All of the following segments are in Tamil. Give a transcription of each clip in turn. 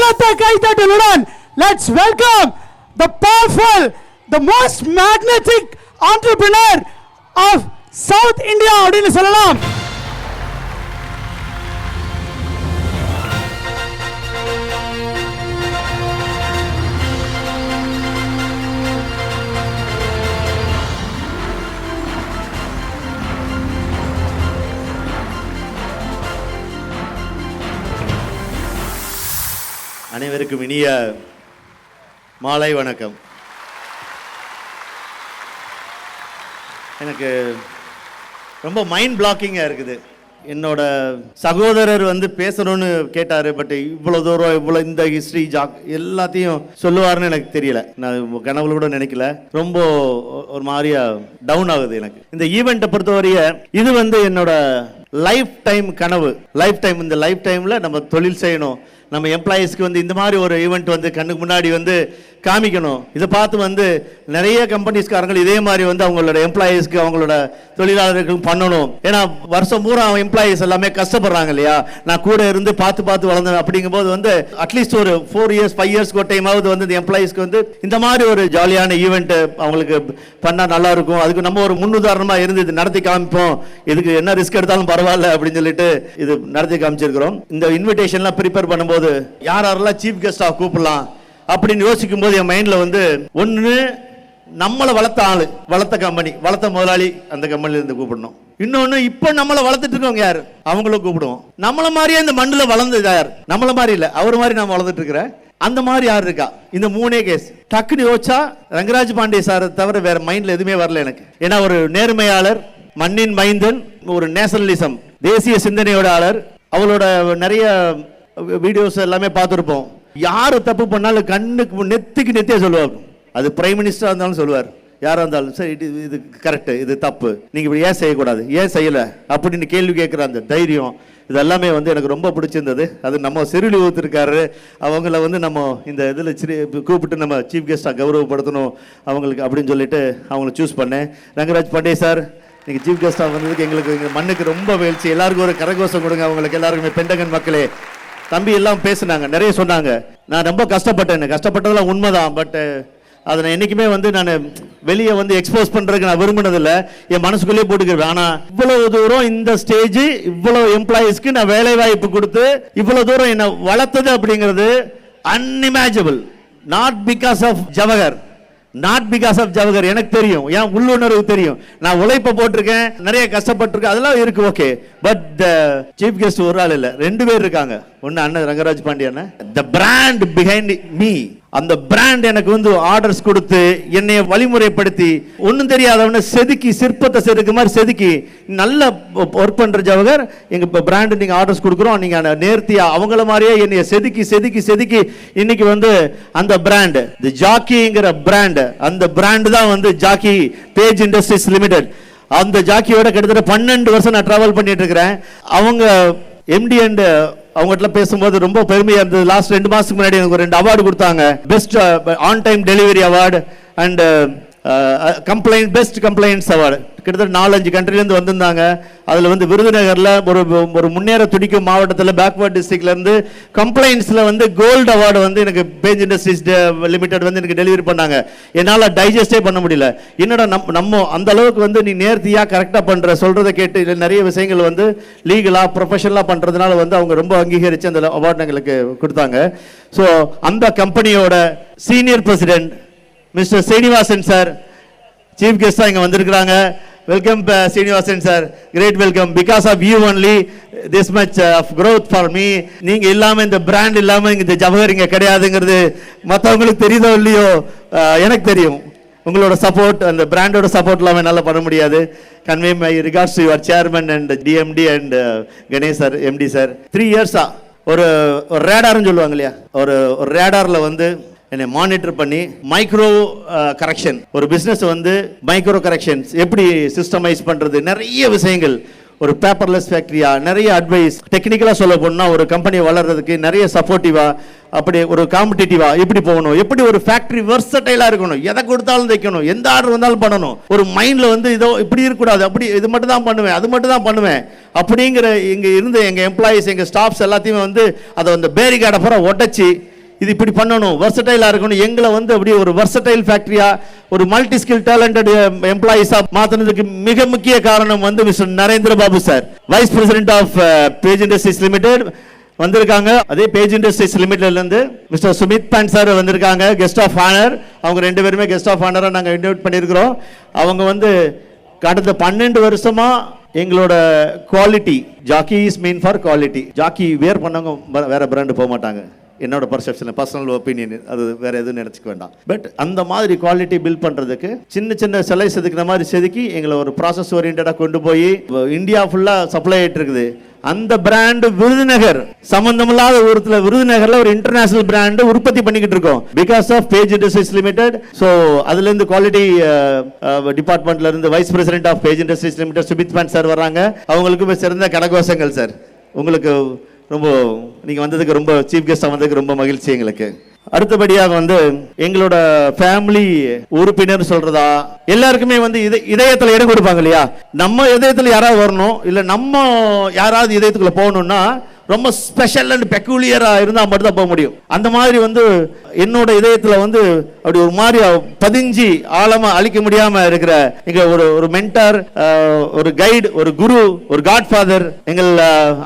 பலத்த கைதட்டலுடன் let's welcome the powerful, the most magnetic entrepreneur of South India அப்படினு சொல்லலாம். அனைவருக்கும் இனிய மாலை வணக்கம். எனக்கு ரொம்ப மைண்ட் பிளாக்கிங்காக இருக்குது. என்னோட சகோதரர் பேசணும்னு கேட்டார். பட் இவ்வளோ தூரம் இவ்வளோ இந்த ஹிஸ்ட்ரி எல்லாத்தையும் சொல்லுவார்னு எனக்கு தெரியல. நான் கனவுல கூட நினைக்கல. ரொம்ப ஒரு மாதிரியா டவுன் ஆகுது எனக்கு. இந்த ஈவெண்ட்டை பொறுத்தவரைய இது என்னோட லைஃப் டைம் கனவு. லைஃப் டைம், இந்த லைஃப் டைமில் நம்ம தொழில் செய்யணும். நம்ம எம்ப்ளாயீஸ்க்கு இந்த மாதிரி ஒரு ஈவெண்ட் கண்ணுக்கு முன்னாடி காமிக்கணும். இதை பார்த்து நிறைய கம்பெனிஸ்காரங்கள் இதே மாதிரி அவங்களோட எம்ப்ளாயீஸ்க்கு, அவங்களோட தொழிலாளர்களுக்கு பண்ணணும். ஏன்னா வருஷம் பூரா எம்ப்ளாயீஸ் எல்லாமே கஷ்டப்படுறாங்க இல்லையா. நான் கூட இருந்து பார்த்து வளர்ந்தேன். அப்படிங்கும்போது அட்லீஸ்ட் ஒரு 4 years 5 years ஒரு டைமாவது இந்த எம்ப்ளாயீஸ்க்கு இந்த மாதிரி ஒரு ஜாலியான ஈவெண்ட் அவங்களுக்கு பண்ணால் நல்லா இருக்கும். அதுக்கு நம்ம ஒரு முன்னுதாரணமாக இருந்து இது நடத்தி காமிப்போம். இதுக்கு என்ன ரிஸ்க் எடுத்தாலும் பரவாயில்ல அப்படின்னு சொல்லிட்டு இது நடத்தி காமிச்சிருக்கிறோம். இந்த இன்விடேஷன்லாம் ப்ரிப்பேர் பண்ணும்போது யாரெல்லாம் சீஃப் கெஸ்டாக கூப்பிடலாம் அப்படின்னு யோசிக்கும் போது என் மைண்ட்ல ஒன்னு நம்மளை வளர்த்த ஆளு, வளர்த்த கம்பெனி, வளர்த்த முதலாளி, அந்த கம்பெனில இருந்து கூப்பிடணும். இன்னொன்னு இப்ப நம்மளை வளர்த்துட்டு இருக்கவங்க யாரு, அவங்களும் கூப்பிடுவோம். நம்மள மாதிரியே இந்த மண்ணுல வளர்ந்தது யார், நம்மள மாதிரி இல்ல, அவர் மாதிரி நான் வளர்ந்துட்டு இருக்கிறேன். அந்த மாதிரி யார் இருக்கா? இந்த 3 கேஸ் டக்குன்னு யோசிச்சா ரங்கராஜ் பாண்டே சார் தவிர வேற மைண்ட்ல எதுவுமே வரல எனக்கு. ஏன்னா ஒரு நேர்மையாளர், மண்ணின் மைந்தன், ஒரு நேஷனலிசம், தேசிய சிந்தனையோட ஆளர். அவளோட நிறைய வீடியோஸ் எல்லாமே பார்த்துருப்போம். யாரு தப்பு பண்ணாலும் கண்ணுக்கு நெத்தியே சொல்லுவார். அது பிரைம் மினிஸ்டரா இருந்தாலும் சொல்லுவார். யாரா இருந்தாலும் சரி, இது கரெக்ட், இது தப்பு, நீங்க இப்படி ஏன் செய்யக்கூடாது, ஏன் செய்யல அப்படின்னு கேள்வி கேட்கிற அந்த தைரியம், இது எல்லாமே எனக்கு ரொம்ப பிடிச்சிருந்தது. அது நம்ம சிறுலி ஊத்திருக்காரு. அவங்கள நம்ம இந்த இதில் கூப்பிட்டு நம்ம சீஃப் கெஸ்டாக கௌரவப்படுத்தணும் அவங்களுக்கு அப்படின்னு சொல்லிட்டு அவங்கள சூஸ் பண்ணேன். ரங்கராஜ் பாண்டே சார் நீங்கள் சீஃப் கெஸ்டாக வந்ததுக்கு எங்களுக்கு மண்ணுக்கு ரொம்ப வேழ்ச்சி. எல்லாருக்கும் ஒரு கரகோஷம் கொடுங்க. அவங்களுக்கு எல்லாருக்குமே பெண்டகன் மக்களே, தம்பி எல்லாம் பேசுனாங்க, நிறைய சொன்னாங்க. நான் ரொம்ப கஷ்டப்பட்டதெல்லாம் உண்மைதான். பட் அதை நான் என்றைக்குமே நான் வெளியே எக்ஸ்போஸ் பண்ணுறதுக்கு நான் விரும்பினதில்லை. என் மனசுக்குள்ளேயே போட்டுக்கிறேன். ஆனால் இவ்வளவு தூரம் இந்த ஸ்டேஜ், இவ்வளோ எம்ப்ளாயீஸ்க்கு நான் வேலை வாய்ப்பு கொடுத்து இவ்வளோ தூரம் என்னை வளர்த்தது அப்படிங்கிறது unimaginable. Not because of Jawahar, எனக்கு தெரியும், என் உள்ளுணர்வு தெரியும். நான் உழைப்ப போட்டிருக்கேன், நிறைய கஷ்டப்பட்டிருக்கேன், அதெல்லாம் இருக்கு. ஓகே, பட் சீஃப் கெஸ்ட் ஒரு ஆள் இல்ல, 2 பேர் இருக்காங்க. ஒன்னு அண்ணன் Rangaraj Pandian, the brand behind me. அந்த பிராண்ட் எனக்கு ஆர்டர்ஸ் கொடுத்து என்னைய வழிமுறைப்படுத்தி ஒன்றும் தெரியாதவன செதுக்கி, சிற்பத்தை செதுக்கு மாதிரி செதுக்கி நல்ல ஒர்க் பண்ற ஜவஹர். எங்க பிராண்ட் நீங்க ஆர்டர்ஸ் கொடுக்குறோம், நீங்க நேர்த்தியா அவங்கள மாதிரியே என்னைய செதுக்கி இன்னைக்கு அந்த பிராண்ட், தி ஜாக்கிங்கிற பிராண்ட், அந்த பிராண்ட் தான் ஜாக்கி பேஜ் இண்டஸ்ட்ரீஸ் லிமிடெட். அந்த ஜாக்கியோட கிட்டத்தட்ட 12 வருஷம் நான் டிராவல் பண்ணிட்டு இருக்கிறேன். அவங்க எம்டி அண்ட் அவங்ககிட்ட பேசும்போது ரொம்ப பெருமையா இருந்தது. லாஸ்ட் 2 மாசத்துக்கு முன்னாடி எனக்கு 2 அவார்டு கொடுத்தாங்க. Best on time delivery award and best complaints award. கிட்டத்தட்ட 4-5 கண்ட்ரிலேருந்து வந்திருந்தாங்க. அதில் விருதுநகரில் ஒரு முன்னேற துடிக்கும் மாவட்டத்தில், பேக்வர்ட் டிஸ்ட்ரிக்ட்ல இருந்து கம்ப்ளைண்ட்ஸில் கோல்டு அவார்டு எனக்கு பேஜ் இண்டஸ்ட்ரீஸ் லிமிடெட் எனக்கு டெலிவரி பண்ணாங்க. என்னால் டைஜஸ்டே பண்ண முடியல. என்னடா நம்ம அந்த அளவுக்கு நீ நேர்த்தியாக கரெக்டாக பண்ணுற, சொல்கிறத கேட்டு இல்லை நிறைய விஷயங்கள் லீகலாக ப்ரொஃபஷனலாக பண்ணுறதுனால அவங்க ரொம்ப அங்கீகரித்து அந்த அவார்டு எங்களுக்கு கொடுத்தாங்க. ஸோ அந்த கம்பெனியோட senior president mister Srinivasan sir chief கெஸ்டா இங்க வந்திருக்காங்க. Welcome Srinivasan sir, great welcome. Because of you only this much of growth for me. நீங்க இல்லாம, இந்த பிராண்ட் இல்லாம இந்த ஜவஹர் இங்க கிடையாதுங்கிறது மற்றவங்களுக்கு தெரியுதோ இல்லையோ, எனக்கு தெரியும். உங்களோட சப்போர்ட், அந்த பிராண்டோட சப்போர்ட் இல்லாமல் என்னால் பண்ண முடியாது. Convey my regards to your chairman and DMD and Ganesh sir, MD sir. 3 இயர்ஸா ஒரு ரேடார்னு சொல்லுவாங்க இல்லையா, ஒரு ரேடார்ல என்னை மானிட்டர் பண்ணி மைக்ரோ கரெக்ஷன், ஒரு பிஸ்னஸ் மைக்ரோ கரெக்ஷன்ஸ் எப்படி சிஸ்டமைஸ் பண்ணுறது, நிறைய விஷயங்கள். ஒரு பேப்பர்லெஸ் ஃபேக்ட்ரியா, நிறைய அட்வைஸ். டெக்னிக்கலாக சொல்ல போனால் ஒரு கம்பெனி வளர்றதுக்கு நிறைய சப்போர்ட்டிவா, அப்படி ஒரு காம்படிட்டிவா எப்படி போகணும், எப்படி ஒரு ஃபேக்டரி வெர்சடைலாக இருக்கணும், எதை கொடுத்தாலும் தைக்கணும், எந்த ஆர்டர் வந்தாலும் பண்ணணும். ஒரு மைண்டில் இதோ இப்படி இருக்கக்கூடாது, அப்படி இது மட்டும் தான் பண்ணுவேன், அது மட்டும் தான் பண்ணுவேன் அப்படிங்கிற இங்கே இருந்த எங்கள் எம்ப்ளாயீஸ், எங்கள் ஸ்டாஃப்ஸ் எல்லாத்தையுமே அதை பேரிகார்டை பூரா உடச்சி இது இப்படி பண்ணணும், வெர்சடைலா இருக்கணும். எங்களை வந்து அப்படியே ஒரு வெர்சடைல் ஃபேக்டரியா, ஒரு மல்டி ஸ்கில் டேலண்டட் எம்ப்ளாயிஸா மாத்தினதுக்கு மிக முக்கிய காரணம் வந்து mister Narendra Babu sir, vice president of Page Industries limited வந்திருக்காங்க. அதே பேஜ் இண்டஸ்ட்ரீஸ் லிமிடெட்ல இருந்து மிஸ்டர் சுமித் பாண்ட் சார் வந்திருக்காங்க, கெஸ்ட் ஆஃப் ஆனர். அவங்க 2 பேருமே கெஸ்ட் ஆஃப் ஆனரா நாங்கள் இன்வைட் பண்ணியிருக்கிறோம். அவங்க வந்து கடந்த 12 வருஷமா எங்களோட quality, Jockey is mean for quality. Jockey wear பண்ணவங்க வேற பிராண்டு போக மாட்டாங்க, என்னோட பர்செப்ஷன், பர்சனல் ஒப்பீனியன், அது வேற எதுவும் நினைச்சுக்க வேண்டாம். பட் அந்த மாதிரி குவாலிட்டி பில்ட் பண்றதுக்கு சின்ன சின்ன சிலை செதுக்கிற மாதிரி செதுக்கி எங்களை ஒரு ப்ராசஸ் ஓரியன்டா கொண்டு போய் இந்தியா ஃபுல்லா சப்ளை ஆயிட்டு இருக்குது. அந்த பிராண்ட் விருதுநகர் சம்பந்தமில்லாத ஊரத்துல, விருதுநகர்ல ஒரு இன்டர்நேஷனல் பிராண்ட் உற்பத்தி பண்ணிக்கிட்டு இருக்கோம் because of Page Industries limited. So அதுல இருந்து குவாலிட்டி டிபார்ட்மெண்ட்ல இருந்து vice president of Page Industries limited Sumit Pant sir வர்றாங்க. அவங்களுக்கு சிறந்த கடகோஷங்கள் சார். உங்களுக்கு ரொம்ப, நீங்க வந்ததுக்கு ரொம்ப, சீஃப் கெஸ்டா வந்ததுக்கு ரொம்ப மகிழ்ச்சி எங்களுக்கு. அடுத்தபடியாக வந்து எங்களோட ஃபேமிலி உறுப்பினர் சொல்றதா, எல்லாருக்குமே வந்து இதயத்துல இடம் கொடுப்பாங்க இல்லையா. நம்ம இதயத்துல யாராவது வரணும், இல்ல நம்ம யாராவது இதயத்துக்குள்ள போகணும்னா ரொம்ப ஸ்பெஷல் அண்ட் பெக்குலியரா இருந்தா மட்டும் தான் போக முடியும். அந்த மாதிரி வந்து என்னோட இதயத்துல வந்து அப்படி ஒரு மாதிரி பதிஞ்சு ஆழமா அழிக்க முடியாம இருக்கிற எங்க ஒரு மென்டார், ஒரு கைடு, ஒரு குரு, ஒரு காட்ஃபாதர், எங்கள்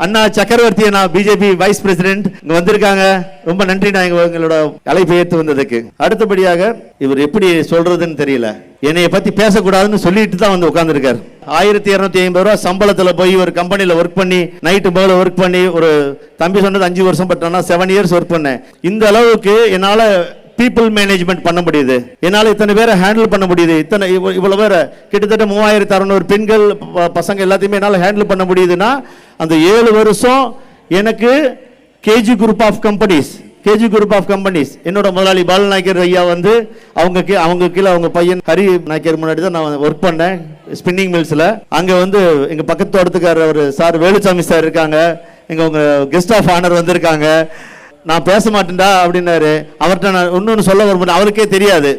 அண்ணா சக்கரவர்த்தி அண்ணா, பிஜேபி வைஸ் பிரசிடென்ட் இங்க வந்திருக்காங்க. ரொம்ப நன்றி நான் எங்களோட அழைப்பை ஏற்று வந்ததுக்கு. அடுத்தபடியாக இவர் எப்படி சொல்றதுன்னு தெரியல, என்னைய பத்தி பேசக்கூடாதுன்னு சொல்லிட்டு தான் வந்து உட்கார்ந்துருக்காரு. 1250 ரூபாய் சம்பளத்துல போய் ஒரு கம்பெனில ஒர்க் பண்ணி நைட்டு பகல ஒர்க் பண்ணி, ஒரு தம்பி சொன்னது 5 வருஷம் பட்டானா 7 இயர்ஸ் ஒர்க் பண்ணேன். இந்த அளவுக்கு என்னால பீப்புள் மேனேஜ்மெண்ட் பண்ண முடியுது, என்னால இத்தனை பேரை ஹேண்டில் பண்ண முடியுது, இவ்வளவு பேரை கிட்டத்தட்ட 3600 பெண்கள் பசங்க எல்லாத்தையுமே என்னால ஹேண்டில் பண்ண முடியுதுன்னா அந்த 7 வருஷம் எனக்கு கேஜி குரூப் ஆஃப் கம்பெனிஸ் என்னோட முதலாளி பாலு நாயக்கர் ஐயா வந்து அவங்க கீழே அவங்க பையன் ஹரி நாயக்கர் முன்னாடி தான் நான் ஒர்க் பண்ணேன் ஸ்பின்னிங் மில்ஸ்ல. அங்க வந்து எங்க பக்கத்து தோட்டத்துக்காரர் அவர் சார் வேலுசாமி சார் இருக்காங்க, உங்க கெஸ்ட் ஆஃப் ஆனர் வந்திருக்காங்க. நான் பேச மாட்டேன்டா அப்படின்னாரு. அவர்கிட்ட நான் இன்னொன்னு சொல்ல வரும்போது அவருக்கே தெரியாது,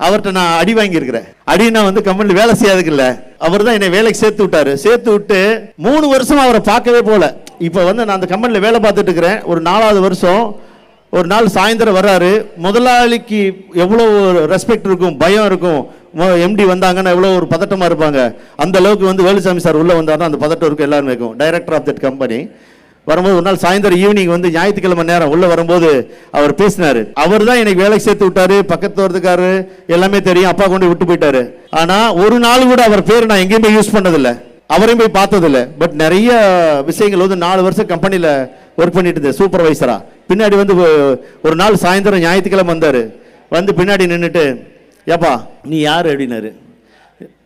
அவர்கிட்ட நான் அடி வாங்கியிருக்கிறேன். அடினா வந்து கம்பெனியில் வேலை செய்யாதுக்கு இல்லை, அவர் தான் என்னை வேலைக்கு சேர்த்து விட்டாரு. சேர்த்து விட்டு 3 வருஷம் அவரை பார்க்கவே போல. இப்போ வந்து நான் அந்த கம்பெனியில் வேலை பார்த்துட்டு இருக்கிறேன். ஒரு 4வது வருஷம் ஒரு நாள் சாயந்தரம் வர்றாரு. முதலாளிக்கு எவ்வளோ ரெஸ்பெக்ட் இருக்கும், பயம் இருக்கும். எம்டி வந்தாங்கன்னா எவ்வளோ ஒரு பதட்டமாக இருப்பாங்க. அந்த அளவுக்கு வந்து வேலுசாமி சார் உள்ளே வந்தாருன்னா அந்த பதட்டம் இருக்கும் எல்லாருமே இருக்கும். டைரக்டர் ஆஃப் தட் கம்பெனி வரும்போது ஒரு நாள் சாயந்தரம் ஈவினிங் வந்து ஞாயிற்றுக்கிழமை நேரம் உள்ள வரும்போது அவர் பேசினாரு. அவர் தான் எனக்கு வேலைக்கு சேர்த்து விட்டாரு, பக்கத்து வரதுக்காரு எல்லாமே தெரியும், அப்பா கொண்டு விட்டு போயிட்டாரு. ஆனா ஒரு நாள் கூட அவர் பேர் நான் எங்கேயுமே யூஸ் பண்ணதில்லை, அவரையும் போய் பார்த்ததில்லை. பட் நிறைய விஷயங்கள் வந்து 4 வருஷம் கம்பெனியில ஒர்க் பண்ணிட்டு இருந்தேன் சூப்பர்வைசரா. பின்னாடி வந்து ஒரு நாள் சாயந்தரம் ஞாயிற்றுக்கிழமை வந்தாரு. வந்து பின்னாடி நின்றுட்டு, ஏப்பா நீ யார் அப்படின்னாரு.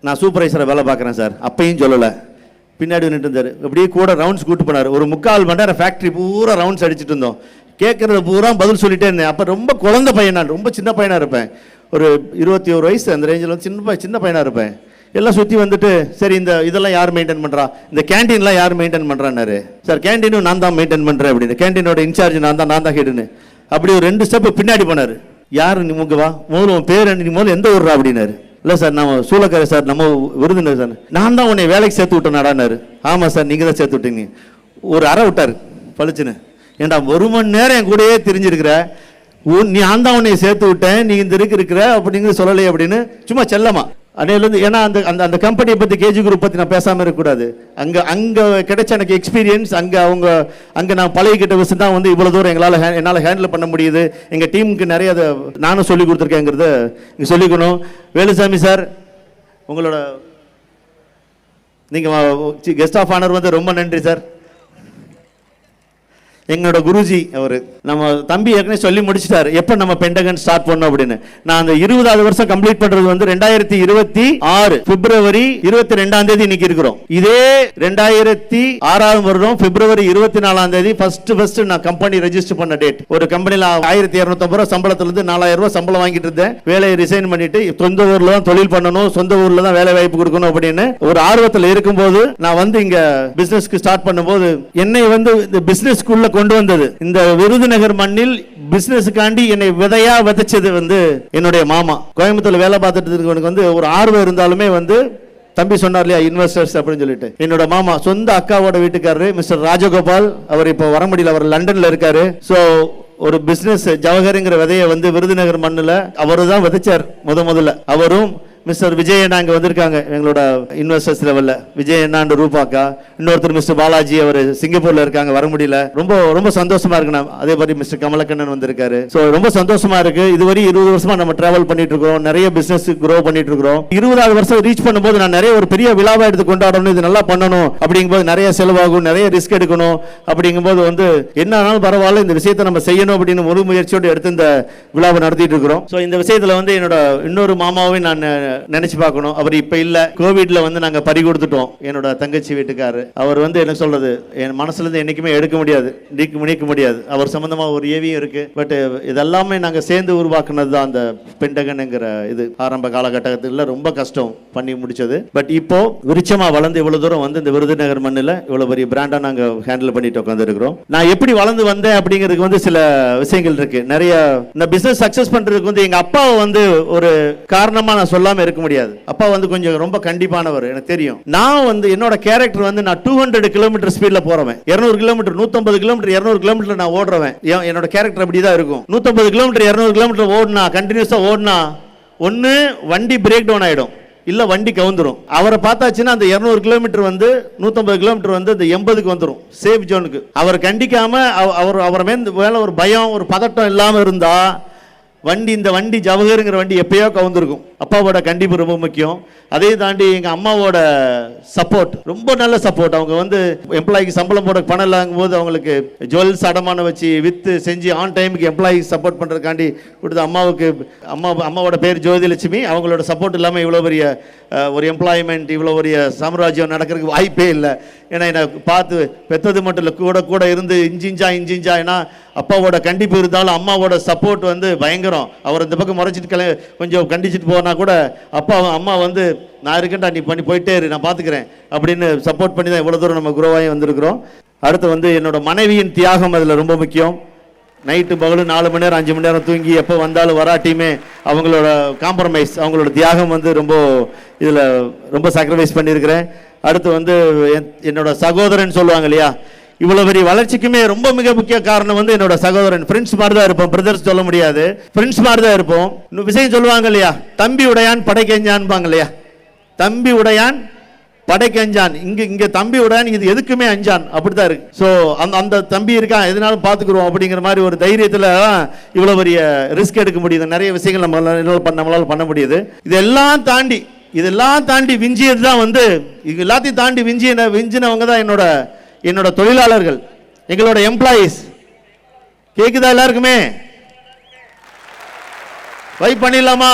நான் சூப்பர்வைசரை வேலை பார்க்குறேன் சார். அப்பையும் சொல்லலை. பின்னாடி நின்று இருந்தார். அப்படியே கூட ரவுண்ட்ஸ் கூட்டு போனார். ஒரு 3/4 மணி நேரம் ஃபேக்ட்ரி பூரா ரவுண்ட்ஸ் அடிச்சுட்டு இருந்தோம். கேட்கறது பூரா பதில் சொல்லிட்டே இருந்தேன். அப்போ ரொம்ப குழந்தை பையன், நான் ரொம்ப சின்ன பையனாக இருப்பேன், ஒரு 21 வயசு அந்த ரேஞ்சில் வந்து சின்ன பையனாக இருப்பேன். எல்லாம் சுற்றி வந்துட்டு, சரி இந்த இதெல்லாம் யார் மெயின்டைன் பண்ணுறா, இந்த கேன்டீன்லாம் யார் மெயின்டைன் பண்ணுறான்னாரு. சார் கேன்டீனும் நான் தான் மெயின்டைன் பண்ணுறேன் அப்படின்னு. கேன்டீனோட இன்சார்ஜ் நான் தான் ஹெடுன்னு. அப்படி ஒரு 2 ஸ்டெப் பின்னாடி போனார். யார் நீ முகவா, முதல்ல உன் பேர் நீ முதல்ல எந்த ஊர்றா அப்படின்னாரு. இல்லை சார் நம்ம சூளக்கரை சார், நம்ம விருதுநகர் சார். நான் தான் உன்னை வேலைக்கு சேர்த்து விட்டேனாடான்னாரு. ஆமாம் சார் நீங்கள் தான் சேர்த்து விட்டீங்க. ஒரு அறை விட்டார் பளிச்சுன்னு. ஏன்டா 1 மணி நேரம் என் கூடயே தெரிஞ்சிருக்கிற, நீ நான் தான் உன்னை சேர்த்து விட்டேன், நீ இந்த இருக்கிற அப்படிங்கிறது சொல்லலை அப்படின்னு சும்மா செல்லமா அன்னையிலேருந்து. ஏன்னா அந்த அந்த அந்த கம்பெனியை பற்றி, கேஜி குரூப் பற்றி நான் பேசாமல் இருக்கக்கூடாது. அங்கே கிடைச்ச எனக்கு எக்ஸ்பீரியன்ஸ், அங்கே நான் பழகிக்கிட்ட விஷயம் தான் வந்து இவ்வளோ தூரம் என்னால் ஹேண்டில் பண்ண முடியுது. எங்கள் டீமுக்கு நிறைய அதை நானும் சொல்லி கொடுத்துருக்கேங்கிறத இங்கே சொல்லிக்கணும். வேலுசாமி சார், உங்களோட நீங்கள் கெஸ்ட் ஆஃப் ஆனர் வந்து ரொம்ப நன்றி சார். எங்களோட குருஜி அவர், நம்ம தம்பி ஏற்கனவே சொல்லி முடிச்சிட்டாரு எப்போ நம்ம பென்டகன் ஸ்டார்ட் பண்ணோம் அப்படின்னு. நான் அந்த 20வது வருஷம் கம்ப்ளீட் பண்றது வந்து 2026 பிப்ரவரி 22ஆம் தேதி இன்னைக்கு இருக்கிறோம். இதே 2006 வருடம் பிப்ரவரி 24ஆம் தேதி ஃபர்ஸ்ட் நான் கம்பெனி ரெஜிஸ்டர் பண்ண டேட். ஒரு கம்பெனில 1250 ரூபாய் சம்பளத்துல இருந்து 4000 ரூபாய் சம்பளம் வாங்கிட்டு இருந்தேன். வேலையை ரிசைன் பண்ணிட்டு சொந்த ஊர்ல தான் தொழில் பண்ணணும், சொந்த ஊர்ல தான் வேலை வாய்ப்பு கொடுக்கணும் அப்படின்னு ஒரு ஆர்வத்தில் இருக்கும்போது நான் வந்து இங்க பிசினஸ்க்கு ஸ்டார்ட் பண்ணும்போது என்னை வந்து இந்த பிசினஸ்க்குள்ள கொண்டு வந்தது இந்த விருதுநகர் மண்ணில் பிசினஸ்காண்டி என்னை விதையா விதைச்சது வந்து என்னுடைய மாமா. கோயம்புத்தூர்ல வேலை பார்த்துட்டு இருக்கவனுக்கு வந்து ஒரு ஆர்வம் இருந்தாலுமே வந்து தம்பி சொன்னார் இல்லையா இன்வெஸ்டர்ஸ் அப்படின்னு சொல்லிட்டு, என்னோட மாமா சொந்த அக்காவோட வீட்டுக்காரரு மிஸ்டர் ராஜகோபால், அவர் இப்போ வர முடியல, அவர் லண்டன்ல இருக்காரு. ஸோ ஒரு பிசினஸ் ஜவஹர்ங்கிற விதையை வந்து விருதுநகர் மண்ணில் அவரு தான் விதைச்சார் முதல்ல. அவரும் மிஸ்டர் விஜய் அண்ணா இங்கே வந்திருக்காங்க எங்களோட இன்வெஸ்டர்ஸ் லெவலில். விஜய் அண்ணாண்டு ரூபாக்கா, இன்னொருத்தர் மிஸ்டர் பாலாஜி, அவர் சிங்கப்பூர்ல இருக்காங்க, வர முடியல. ரொம்ப சந்தோஷமா இருக்கு. அதே மாதிரி மிஸ்டர் கமலக்கண்ணன் வந்திருக்காரு. ஸோ ரொம்ப சந்தோஷமா இருக்கு. இதுவரை 20 வருஷமா நம்ம டிராவல் பண்ணிட்டு இருக்கிறோம், நிறைய பிசினஸ் க்ரோ பண்ணிட்டு இருக்கிறோம். 20வது வருஷம் ரீச் பண்ணும்போது நான் நிறைய ஒரு பெரிய விழாவை எடுத்து கொண்டாடணும், இது நல்லா பண்ணணும் அப்படிங்கும்போது நிறைய செலவாகும், நிறைய ரிஸ்க் எடுக்கணும். அப்படிங்கும்போது வந்து என்ன ஆனாலும் பரவாயில்ல, இந்த விஷயத்தை நம்ம செய்யணும் அப்படின்னு ஒரு முயற்சியோடு எடுத்து இந்த விழாவை நடத்திட்டு இருக்கிறோம். ஸோ இந்த விஷயத்துல வந்து என்னோட இன்னொரு மாமாவை நான் நினைச்சு பார்க்கணும். அவர் இப்ப இல்ல, கோவிட்ல வந்து நாங்க பறி கொடுத்துட்டோம். என்னோட தங்கச்சி வீட்டுக்காரு அவர் வந்து என்ன சொல்றது, என் மனசுல இருந்து என்னைக்குமே எடுக்க முடியாது, நீக்க முடியாது. அவர் சம்பந்தமா ஒரு ஏவியும் இருக்கு. பட் இதெல்லாமே நாங்க சேர்ந்து உருவாக்குனது தான் அந்த பென்டகன்ங்கிற இது. ஆரம்ப காலகட்டத்தில் ரொம்ப கஷ்டம் பண்ணி முடிச்சது. பட் இப்போ விருட்சமா வளர்ந்து இவ்வளவு தூரம் வந்து இந்த விருதுநகர் மண்ணில் இவ்வளவு பெரிய பிராண்டா நாங்க ஹேண்டில் பண்ணிட்டு உட்கார்ந்து இருக்கிறோம். நான் எப்படி வளர்ந்து வந்தேன் அப்படிங்கிறதுக்கு வந்து சில விஷயங்கள் இருக்கு. நிறைய இந்த பிசினஸ் சக்சஸ் பண்றதுக்கு வந்து எங்க அப்பாவை வந்து ஒரு காரணமா நான் சொல்லாம இருக்க முடியாது. அப்பா வந்து கொஞ்சம் ரொம்ப கண்டிப்பானவர், எனக்கு தெரியும். நான் வந்து என்னோட கேரக்டர் வந்து நான் 200 கிலோமீட்டர் ஸ்பீட்ல போறவன், 200 கிலோமீட்டர் 150 கிலோமீட்டர் 200 கிலோமீட்டர் நான் ஓடுறவன். என்னோட கேரக்டர் அப்படிதான் இருக்கும். 150 கிலோமீட்டர் 200 கிலோமீட்டர் ஓடினா, கண்டினியூஸா ஓடினா, ஒன்னு வண்டி பிரேக் டவுன் ஆயிடும், இல்ல வண்டி கவுந்துரும். அவரை பார்த்தாச்சுன்னா அந்த 200 கிலோமீட்டர் வந்து 150 கிலோமீட்டர் வந்து அந்த 80க்கு வந்துடும், சேஃப் ஜோனுக்கு. அவர் கண்டிக்காம அவர் மேல ஒரு பயம், ஒரு பதட்டம் இல்லாம இருந்தா இந்த வண்டி ஜவஹர்ங்கிற வண்டி எப்பயோ கவுந்திருக்கும். அப்பாவோட கண்டிப்பு ரொம்ப முக்கியம். அதே தாண்டி எங்க அம்மாவோட சப்போர்ட், ரொம்ப நல்ல சப்போர்ட். அவங்க வந்து எம்ப்ளாய்க்கு சம்பளம் போட பணம் இல்லாத போது அவங்களுக்கு ஜுவல்ஸ் அடமானம் வச்சு வித்து செஞ்சு ஆன் டைமுக்கு எம்ப்ளாய்க்கு சப்போர்ட் பண்றதுக்காண்டி கொடுத்த அம்மாவுக்கு, அம்மாவோட பேர் ஜோதிலட்சுமி. அவங்களோட சப்போர்ட் இல்லாமல் இவ்வளோ பெரிய ஒரு எம்ப்ளாய்மெண்ட், இவ்வளோ பெரிய சாம்ராஜ்யம் நடக்கிறதுக்கு வாய்ப்பே இல்லை. ஏன்னா என்னை பார்த்து பெற்றது மட்டும் இல்லை, கூட இருந்து இஞ்சிஞ்சா. ஏன்னா அப்பாவோட கண்டிப்பு இருந்தாலும் அம்மாவோட சப்போர்ட் வந்து பயங்கரம். அவர் இந்த பக்கம் முறைச்சிட்டு கொஞ்சம் கண்டிச்சுட்டு போனா கூட அம்மா வந்து நான் இருக்கேன்டா, நீ பண்ணி போயிட்டே இரு, நான் பார்த்துக்கிறேன் அப்படின்னு சப்போர்ட் பண்ணி தான் இவ்வளோ தூரம் நம்ம குரோவாகி வந்திருக்கிறோம். அடுத்து வந்து என்னோட மனைவியின் தியாகம் அதில் ரொம்ப முக்கியம். நைட்டு பகலும் 4 மணி நேரம் 5 மணி நேரம் தூங்கி எப்போ வந்தாலும் வராட்டியுமே அவங்களோட காம்ப்ரமைஸ், அவங்களோட தியாகம் வந்து இதில் ரொம்ப சாக்ரிஃபைஸ் பண்ணியிருக்கிறேன். அடுத்து வந்து என்னோட சகோதரன் சொல்லுவாங்க இல்லையா, இவ்வளவு பெரிய வளர்ச்சிக்குமே ரொம்ப மிக முக்கிய காரணம் வந்து என்னோட சகோதரன். ஃப்ரெண்ட்ஸ் மாதிரி தான் இருப்போம், பிரதர்ஸ் சொல்ல முடியாது, ஃப்ரெண்ட்ஸ் மாதிரி தான் இருப்போம். இன்னும் விஷயம் சொல்லுவாங்க இல்லையா, தம்பி உடையான் படைக்கஞ்சான்பாங்க இல்லையா, தம்பி உடையான் படைக்கஞ்சான். இங்க தம்பி உடையான், இது எதுக்குமே அஞ்சான், அப்படித்தான் இருக்கு. ஸோ அந்த தம்பி இருக்கான், எதனாலும் பார்த்துக்குறோம் அப்படிங்கிற மாதிரி ஒரு தைரியத்தில் இவ்வளோ பெரிய ரிஸ்க் எடுக்க முடியுது. நிறைய விஷயங்கள் நம்மளால பண்ண முடியுது. இதெல்லாம் தாண்டி விஞ்சியது தான் வந்து, இது எல்லாத்தையும் தாண்டி விஞ்சினவங்க தான் என்னோட தொழிலாளர்கள், எங்களோட எம்ப்ளாயீஸ். கேக்குதா எல்லாருக்குமே? வைப் பண்ணிடலாமா?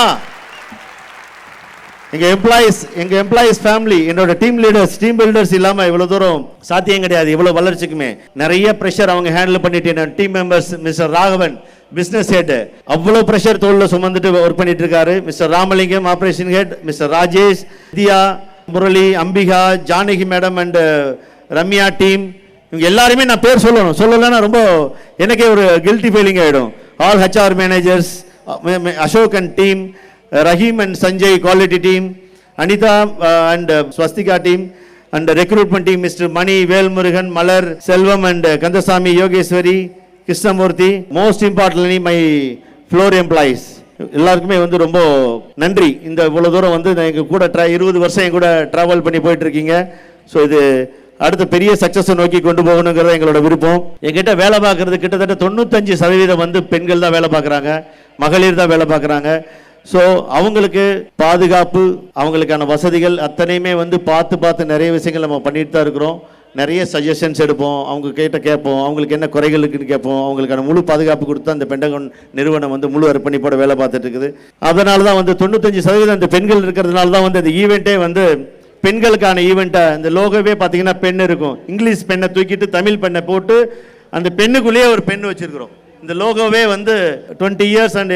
எங்க எம்ப்ளாயீஸ் ஃபேமிலி, என்னோட டீம் பில்டர்ஸ் இல்லாம இவ்வளவு தூரம் சாத்தியம் கிடையாது. இவ்வளவு வளர்ச்சிக்குமே நிறைய பிரஷர் அவங்க ஹேண்டில் பண்ணிட்டு, என்னோட team members mister Raghavan business head அவ்வளவு பிரஷர் தோல்ல சுமந்துட்டு ஒர்க் பண்ணிட்டு இருக்காரு. Mister Ramalingam operation head, mister Rajesh, Diya, Murali, Ambika, Janaki madam and Ramya team, இவங்க எல்லாருமே நான் பேர் சொல்லலைன்னா ரொம்ப எனக்கே ஒரு கில்ட்டி ஃபீலிங் ஆகிடும். All HR managers, Ashok and team, Rahim and Sanjay quality team, Anitha and Swasthika team and recruitment team, mister Mani, Velmurugan, Malar, Selvam and Kandasamy, Yogeswari, Krishnamurthy, most importantly my floor employees எல்லாருக்குமே வந்து ரொம்ப நன்றி. இந்த இவ்வளோ தூரம் வந்து எங்கள் கூட 20 வருஷம் என் கூட ட்ராவல் பண்ணி போயிட்டு இருக்கீங்க. ஸோ இது அடுத்த பெரிய சக்சஸை நோக்கி கொண்டு போகணுங்கிறது எங்களோட விருப்பம். எங்கிட்ட வேலை பார்க்கறது கிட்டத்தட்ட 95% வந்து பெண்கள் தான் வேலை பார்க்குறாங்க, மகளிர் தான் வேலை பார்க்குறாங்க. ஸோ அவங்களுக்கு பாதுகாப்பு, அவங்களுக்கான வசதிகள் அத்தனையுமே வந்து பார்த்து நிறைய விஷயங்கள் நம்ம பண்ணிட்டு தான் இருக்கிறோம். நிறைய சஜஷன்ஸ் எடுப்போம், அவங்க கேட்போம், அவங்களுக்கு என்ன குறைகள் இருக்குன்னு கேட்போம். அவங்களுக்கான முழு பாதுகாப்பு கொடுத்து அந்த பென்டகன் நிறுவனம் வந்து முழு அர்ப்பணிப்போட வேலை பார்த்துட்டு இருக்குது. அதனால தான் வந்து 95% அந்த பெண்கள் இருக்கிறதுனால தான் வந்து அந்த ஈவெண்ட்டே வந்து பெண்களுக்கான ஈவெண்ட்டை. இந்த லோகோவே பார்த்தீங்கன்னா பெண் இருக்கும், இங்கிலீஷ் பெண்ணை தூக்கிட்டு தமிழ் பெண்ணை போட்டு அந்த பெண்ணுக்குள்ளேயே ஒரு பெண் வச்சிருக்கிறோம். இந்த லோகோவே வந்து 20 இயர்ஸ் அண்ட்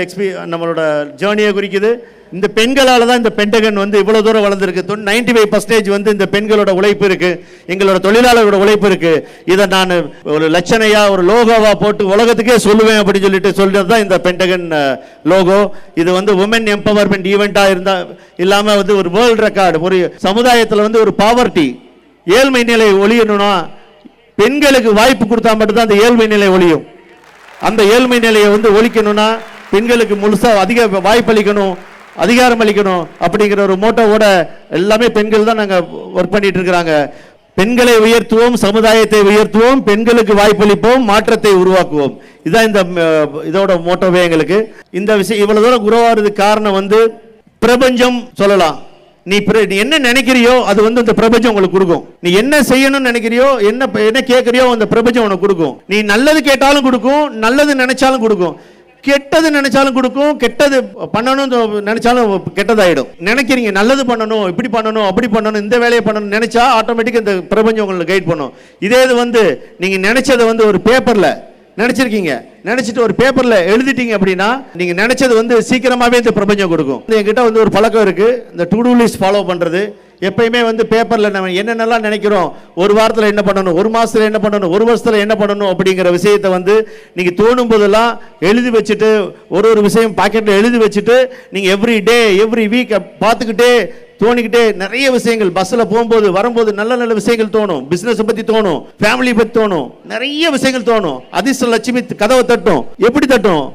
நம்மளோட ஜேர்னியை குறிக்குது. இந்த பெண்களால் தான் இந்த பென்டகன் வந்து இவ்வளோ தூரம் வளர்ந்துருக்கு. 95% வந்து இந்த பெண்களோட உழைப்பு இருக்கு, எங்களோட தொழிலாளர்களோட உழைப்பு இருக்கு. இதை நான் ஒரு லட்சணையா ஒரு லோகோவா போட்டு உலகத்துக்கே சொல்லுவேன் அப்படின்னு சொல்றது தான் இந்த பென்டகன் லோகோ. இது வந்து உமன் எம்பவர்மெண்ட் ஈவெண்டா இல்லாம வந்து ஒரு வேர்ல்ட் ரெக்கார்டு. ஒரு சமுதாயத்தில் வந்து ஒரு பாவர்ட்டி, ஏழ்மை நிலை ஒழியணும்னா பெண்களுக்கு வாய்ப்பு கொடுத்தா மட்டும்தான் அந்த ஏழ்மை நிலை ஒழியும். அந்த ஏழ்மை நிலையை வந்து ஒழிக்கணும்னா பெண்களுக்கு முழுசா அதிக வாய்ப்பளிக்கணும், அதிகாரம் அளிக்கணும் அப்படிங்கிற ஒரு மோட்டோவோட எல்லாமே பெண்கள் தான் நாங்கள் ஒர்க் பண்ணிட்டு இருக்கிறாங்க. பெண்களை உயர்த்துவோம், சமுதாயத்தை உயர்த்துவோம், பெண்களுக்கு வாய்ப்பளிப்போம், மாற்றத்தை உருவாக்குவோம். இதுதான் இதோட மோட்டோவே எங்களுக்கு. இந்த விஷயம் இவ்வளவு தூரம் உருவாகிறதுக்கு காரணம் வந்து பிரபஞ்சம் சொல்லலாம். நீ என்ன நினைக்கிறியோ அது வந்து இந்த பிரபஞ்சம் உங்களுக்கு கொடுக்கும். நீ என்ன செய்யணும்னு நினைக்கிறியோ, என்ன கேட்கறியோ அந்த பிரபஞ்சம் உனக்கு கொடுக்கும். நீ நல்லது கேட்டாலும் கொடுக்கும், நல்லது நினைச்சாலும் கொடுக்கும், கெட்டது நினைச்சாலும் கொடுக்கும், கெட்டது பண்ணணும் நினைச்சாலும் கெட்டதாயிடும். நினைக்கிறீங்க நல்லது பண்ணணும், இப்படி பண்ணணும், அப்படி பண்ணணும், இந்த வேலையை பண்ணணும் நினைச்சா ஆட்டோமேட்டிக்கா இந்த பிரபஞ்சம் உங்களுக்கு கைட் பண்ணும். இதே இது வந்து நீங்க நினைச்சதை வந்து ஒரு பேப்பர்ல நினைச்சிருக்கீங்க, நினைச்சிட்டு ஒரு பேப்பர்ல எழுதிட்டீங்க அப்படின்னா நீங்க நினைச்சது வந்து சீக்கிரமாவே இந்த பிரபஞ்சம் கொடுக்கும். என்கிட்ட வந்து ஒரு பழக்கம் இருக்கு, இந்த டு டூ லிஸ்ட் ஃபாலோ பண்றது. எப்பயுமே வந்து பேப்பர்ல நம்ம என்னென்னலாம் நினைக்கிறோம், ஒரு வாரத்தில் என்ன பண்ணணும், ஒரு மாசத்துல என்ன பண்ணணும், ஒரு வருஷத்துல என்ன பண்ணணும் அப்படிங்கிற விஷயத்தை வந்து நீங்க தோணும் போதெல்லாம் எழுதி வச்சுட்டு, ஒரு விஷயம் பாக்கெட்ல எழுதி வச்சுட்டு நீங்க எவ்ரி டே எவ்ரி வீக் பார்த்துக்கிட்டே தோணிக்கிட்டே நிறைய விஷயங்கள் பஸ்ஸில் போகும்போது வரும்போது நல்ல நல்ல விஷயங்கள் தோணும். பிசினஸ் பத்தி தோணும், ஃபேமிலி பத்தி தோணும், நிறைய விஷயங்கள் தோணும். அதிர்ஷ்ட லட்சுமி கதவை தட்டும். எப்படி தட்டும்?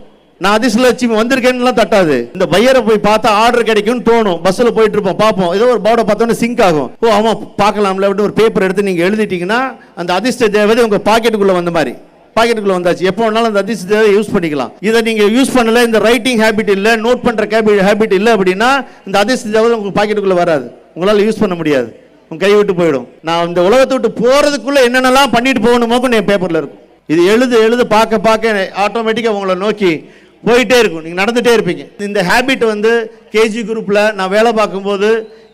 நான் அதிர்ஷ்ட லட்சுமி வந்திருக்கேன்னு தட்டாது. இந்த பையரை போய் பார்த்தா ஆர்டர் கிடைக்கும்னு தோணும். பஸ்ஸில் போயிட்டு இருப்போம், பார்ப்போம், ஏதோ ஒரு போர்டை பார்த்தோன்னே சிங்க் ஆகும். ஓ ஆமா பார்க்கலாம்ல அப்படின்னு ஒரு பேப்பர் எடுத்து நீங்க எழுதிட்டீங்கன்னா அந்த அதிர்ஷ்ட தேவதை உங்க பாக்கெட்டுக்குள்ள வந்த மாதிரி பாக்கெட்டுக்குள்ள வந்தாச்சு. எப்போ வேணாலும் அந்த அதிர்ஷ்டத்தை யூஸ் பண்ணிக்கலாம். இதை நீங்க யூஸ் பண்ணல, இந்த ரைட்டிங் ஹேபிட் இல்ல, நோட் பண்ற ஹேபிட் இல்ல அப்படின்னா இந்த அதிர்ஷ்டத்தை உங்க பாக்கெட்டுக்குள்ள வராது, உங்களால யூஸ் பண்ண முடியாது, உங்க கை விட்டு போயிடும். நான் இந்த உலகத்தை விட்டு போறதுக்குள்ள என்னென்னலாம் பண்ணிட்டு போகணுமோ என் பேப்பர்ல இருக்கும். இது எழுது பார்க்க பார்க்க ஆட்டோமேட்டிக்கா உங்களை நோக்கி போயிட்டே இருக்கும், நீங்க நடந்துட்டே இருப்பீங்க. இந்த ஹேபிட் வந்து கேஜி குரூப்ல நான் வேலை பார்க்கும்போது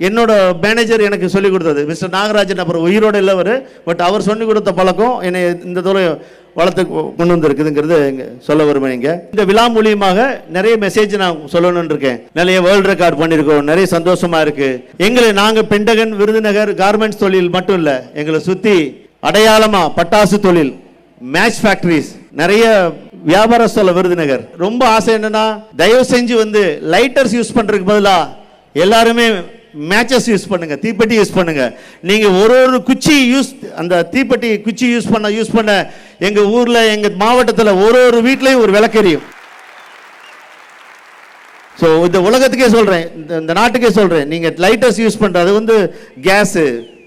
என்னோட மேனேஜர் எனக்கு சொல்லிக் கொடுத்தது. மிஸ்டர் நாகராஜன் அப்புறம் உயிரோட இல்லவர், பட் அவர் சொல்லிக் கொடுத்த பழக்கம் என்னை இந்த தூரம் வளர்த்து கொண்டு வந்திருக்குதுங்கிறது சொல்ல வருவேன். இந்த விழா மூலியமாக நிறைய மெசேஜ் நான் சொல்லணும்னு இருக்கேன். நிறைய வேர்ல்ட் ரெக்கார்ட் பண்ணியிருக்கோம், நிறைய சந்தோஷமா இருக்கு. நாங்க பென்டகன் விருதுநகர் கார்மெண்ட்ஸ் தொழில் மட்டும் இல்ல, எங்களை சுத்தி அடையாளமா பட்டாசு தொழில், மேட்ச் ஃபேக்டரிஸ், நிறைய வியாபார ஸ்தல விருதுநகர். ரொம்ப ஆசை என்னன்னா தயவு செஞ்சு வந்து லைட்டர்ஸ் யூஸ் பண்றதுக்கு பதிலா எல்லாருமே மேட்சஸ் யூஸ் பண்ணுங்க, தீப்பெட்டி யூஸ் பண்ணுங்க. நீங்க ஒரு குச்சி அந்த தீப்பெட்டி குச்சி யூஸ் பண்ண எங்க ஊர்ல எங்க மாவட்டத்தில் ஒரு வீட்லயும் ஒரு விளக்கெரியும். ஸோ இந்த உலகத்துக்கே சொல்றேன், இந்த நாட்டுக்கே சொல்றேன், நீங்க லைட்டர்ஸ் யூஸ் பண்றது வந்து கேஸ்,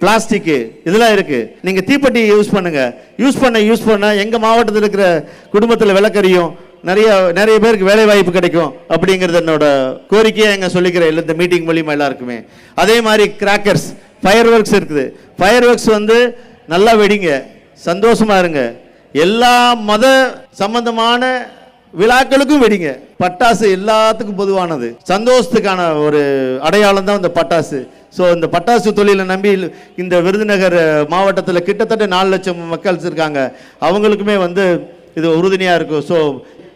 பிளாஸ்டிக் இதெல்லாம் இருக்கு. நீங்க தீப்பெட்டி யூஸ் பண்ணுங்க. யூஸ் பண்ண எங்க மாவட்டத்தில் இருக்கிற குடும்பத்தில் விளக்கெரியும், நிறைய பேருக்கு வேலை வாய்ப்பு கிடைக்கும் அப்படிங்கிறது என்னோட கோரிக்கையை எங்க சொல்லிக்கிறேன் இந்த மீட்டிங் மூலியமா எல்லாருக்குமே. அதே மாதிரி கிராக்கர்ஸ், ஃபயர் ஒர்க்ஸ் இருக்குது. ஃபயர் ஒர்க்ஸ் வந்து நல்லா வெடிங்க, சந்தோஷமா இருங்க. எல்லா மத சம்பந்தமான விழாக்களுக்கும் வெடிங்க. பட்டாசு எல்லாத்துக்கும் பொதுவானது, சந்தோஷத்துக்கான ஒரு அடையாளம் தான் இந்த பட்டாசு. ஸோ இந்த பட்டாசு தொழிலை நம்பி இந்த விருதுநகர் மாவட்டத்தில் கிட்டத்தட்ட 4 லட்சம் மக்கள் இருக்காங்க. அவங்களுக்குமே வந்து இது உறுதுணையாக இருக்கும். ஸோ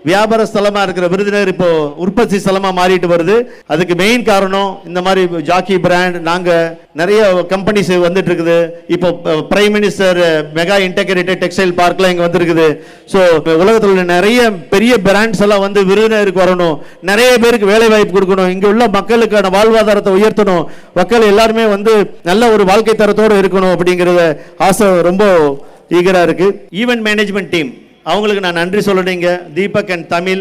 வியாபார ஸ்தலமாக இருக்கிற விருதுநகர் இப்போ உற்பத்தி ஸ்தலமாக மாறிட்டு வருது. அதுக்கு மெயின் காரணம் இந்த மாதிரி ஜாக்கி பிராண்ட், நாங்கள் நிறைய கம்பெனிஸ் வந்துட்டு இருக்குது. இப்போ prime minister mega integrated textile பார்க்லாம் இங்கே வந்துருக்குது. ஸோ உலகத்தில் உள்ள நிறைய பெரிய பிராண்ட்ஸ் எல்லாம் வந்து விருதுநகருக்கு வரணும், நிறைய பேருக்கு வேலை வாய்ப்பு கொடுக்கணும், இங்கே உள்ள மக்களுக்கான வாழ்வாதாரத்தை உயர்த்தணும், மக்கள் எல்லாருமே வந்து நல்ல ஒரு வாழ்க்கை தரத்தோடு இருக்கணும் அப்படிங்கிறத ஆசை ரொம்ப ஈகராக இருக்கு. ஈவென்ட் மேனேஜ்மெண்ட் டீம் அவங்களுக்கு நான் நன்றி சொல்லணுங்க. தீபக் அண்ட் தமிழ்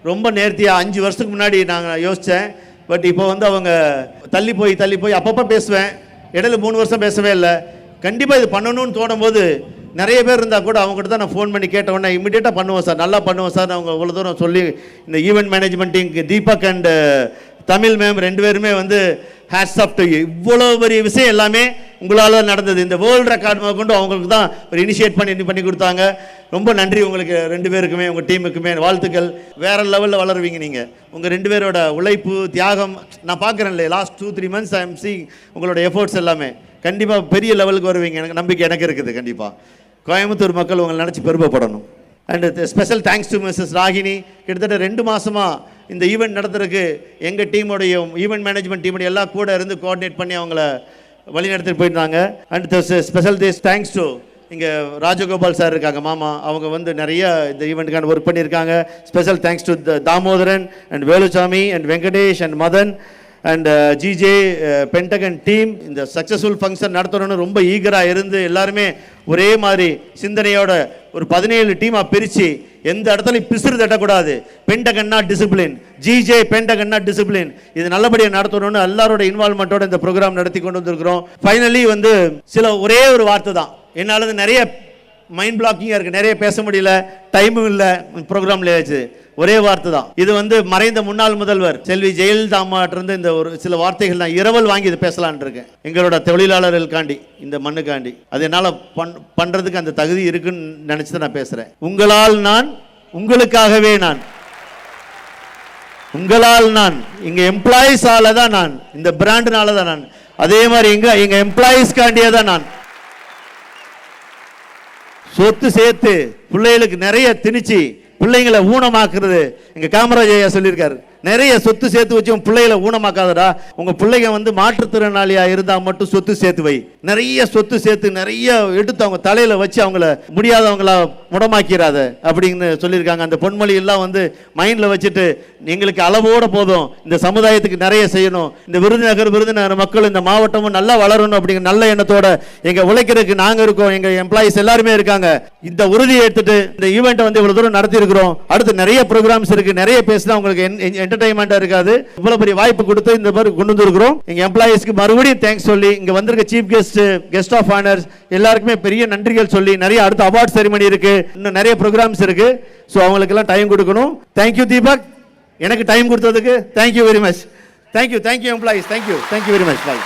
ரொம்ப நேர்த்தியாக 5 வருஷத்துக்கு முன்னாடி நாங்கள் யோசித்தேன். பட் இப்போ வந்து அவங்க தள்ளி போய் அப்பப்போ பேசுவேன், இடையில 3 வருஷம் பேசவே இல்லை. கண்டிப்பாக இது பண்ணணும்னு தோணும் போது நிறைய பேர் இருந்தால் கூட அவங்ககிட்ட தான் நான் ஃபோன் பண்ணி கேட்டவுடனே இம்மிடியேட்டாக பண்ணுவோம் சார், நல்லா பண்ணுவோம் சார். அவங்க இவ்வளோ தூரம் சொல்லி இந்த ஈவெண்ட் மேனேஜ்மெண்ட் டீமுக்கு தீபக் அண்ட் தமிழ் மேம் 2 பேருமே வந்து ஹேட்ஸ் ஆஃப் டு யூ. இவ்வளோ பெரிய விஷயம் எல்லாமே உங்களால் நடந்தது. இந்த வேர்ல்டு ரெக்கார்ட் கொண்டு அவங்களுக்கு தான் ஒரு இனிஷியேட் பண்ணி கொடுத்தாங்க. ரொம்ப நன்றி உங்களுக்கு 2 பேருக்குமே, உங்கள் டீமுக்குமே வாழ்த்துக்கள். வேறு லெவலில் வளருவீங்க நீங்கள். உங்கள் 2 பேரோட உழைப்பு, தியாகம் நான் பார்க்குறேன்ல, last 2-3 months I am seeing உங்களோட எஃபோர்ட்ஸ் எல்லாமே. கண்டிப்பாக பெரிய லெவலுக்கு வருவீங்க, எனக்கு நம்பிக்கை எனக்கு இருக்குது. கண்டிப்பாக கோயம்புத்தூர் மக்கள் உங்களை நினச்சி பெருமைப்படணும். And special thanks to missus Ragini. கிட்டத்தட்ட 2 மாதமாக இந்த ஈவெண்ட் நடத்துறதுக்கு எங்கள் டீமோடைய ஈவெண்ட் மேனேஜ்மெண்ட் டீமுடைய எல்லாம் கூட இருந்து கோஆர்டினேட் பண்ணி அவங்கள வழி நடத்திட்டு போயிருந்தாங்க. அண்ட் ஸ்பெஷல் தேங்க்ஸ் டு இங்கே ராஜகோபால் சார் இருக்காங்க, மாமா, அவங்க வந்து நிறைய இந்த ஈவெண்ட்டுக்கான ஒர்க் பண்ணியிருக்காங்க. Special thanks to Damodaran and Velusamy and Venkatesh and Madhan and GJ Pentagon team. இந்த சக்ஸஸ்ஃபுல் ஃபங்க்ஷன் நடத்தணும்னு ரொம்ப ஈகராக இருந்து எல்லாருமே ஒரே மாதிரி சிந்தனையோட ஒரு 17 டீமாக பிரித்து எந்த இடத்துலையும் பிசுறு தட்டக்கூடாது. Pentagon not discipline, GJ pentagon not discipline. இது நல்லபடியாக நடத்தணும்னு எல்லாரோட இன்வால்மெண்ட்டோட இந்த ப்ரோக்ராம் நடத்தி கொண்டு வந்திருக்கிறோம். ஃபைனலி வந்து ஒரே ஒரு வார்த்தை தான், என்னால் நிறைய மைண்ட் பிளாக்கிங்காக இருக்குது, நிறைய பேச முடியல, டைமும் இல்லை ப்ரோக்ராம்ல ஆச்சு. ஒரே வார்த்தை தான். இது வந்து மறைந்த முன்னாள் முதல்வர் செல்வி ஜெயலலிதா அம்மாட்டிருந்து இந்த ஒரு சில வார்த்தைகள் நான் இரவல் வாங்கி இது பேசலான் இருக்கேன். எங்களோட தொழிலாளர்களுக்காண்டி, இந்த மண்ணுக்காண்டி. அது என்னால் பண்ணுறதுக்கு அந்த தகுதி இருக்குன்னு நினச்சி தான் நான் பேசுகிறேன். உங்களால் நான், உங்களுக்காகவே நான், உங்களால் நான், இங்கே எம்ப்ளாயீஸால தான் நான், இந்த பிராண்டுனால தான் நான், அதே மாதிரி எங்க எம்ப்ளாயீஸ்காண்டியே தான் நான். சொத்து சேர்த்து பிள்ளைகளுக்கு நிறைய திணிச்சு பிள்ளைங்களை ஊனமாக்குறது. எங்க காமராஜ் ஐயா சொல்லியிருக்காரு, நிறைய சொத்து சேர்த்து வச்சு உன் பிள்ளைகளை ஊனமாக்காதடா, உங்க பிள்ளைங்க வந்து மாற்றுத்திறனாளியா இருந்தா மட்டும் சொத்து சேர்த்து வை. நிறைய சொத்து சேர்த்து நிறைய எடுத்து அவங்க தலையில வச்சு அவங்கள முடியாதவங்களா முடமாக்கிறாத அப்படின்னு சொல்லியிருக்காங்க. அந்த பொன்மொழி எல்லாம் வந்து மைண்ட்ல வச்சுட்டு எங்களுக்கு அளவோட போதும், இந்த சமுதாயத்துக்கு நிறைய செய்யணும், இந்த விருதுநகர் மக்கள் இந்த மாவட்டமும் நல்லா வளரணும் அப்படிங்கிற நல்ல எண்ணத்தோட எங்க உழைக்கிறதுக்கு நாங்க இருக்கோம், எங்க எம்ப்ளாயிஸ் எல்லாருமே இருக்காங்க. இந்த உறுதியை எடுத்துட்டு இந்த ஈவெண்ட்டை வந்து இவ்வளவு தூரம் நடத்தி இருக்கிறோம். அடுத்து நிறைய ப்ரோக்ராம்ஸ் இருக்கு, நிறைய பேசினா உங்களுக்கு என்டர்டைன்மெண்டா இருக்காது. இவ்வளவு பெரிய வாய்ப்பு கொடுத்து இந்த மாதிரி கொண்டு வந்திருக்கிறோம். எங்க எம்ப்ளாயிஸ்க்கு மறுபடியும் தேங்க்ஸ் சொல்லி, இங்க வந்திருக்க சீஃப் கெஸ்ட் ஆஃப் ஆனர்ஸ் எல்லாருக்குமே பெரிய நன்றிகள் சொல்லி, நிறைய அடுத்த அவார்ட் செரிமனி இருக்கு, இன்னும் நிறைய ப்ரோக்ராம்ஸ் இருக்கு. ஸோ அவங்களுக்கு எல்லாம் டைம் கொடுக்கணும். தேங்க்யூ தீபக், எனக்கு டைம் கொடுத்ததுக்கு thank you very much. Thank you employees, thank you very much. பாய்.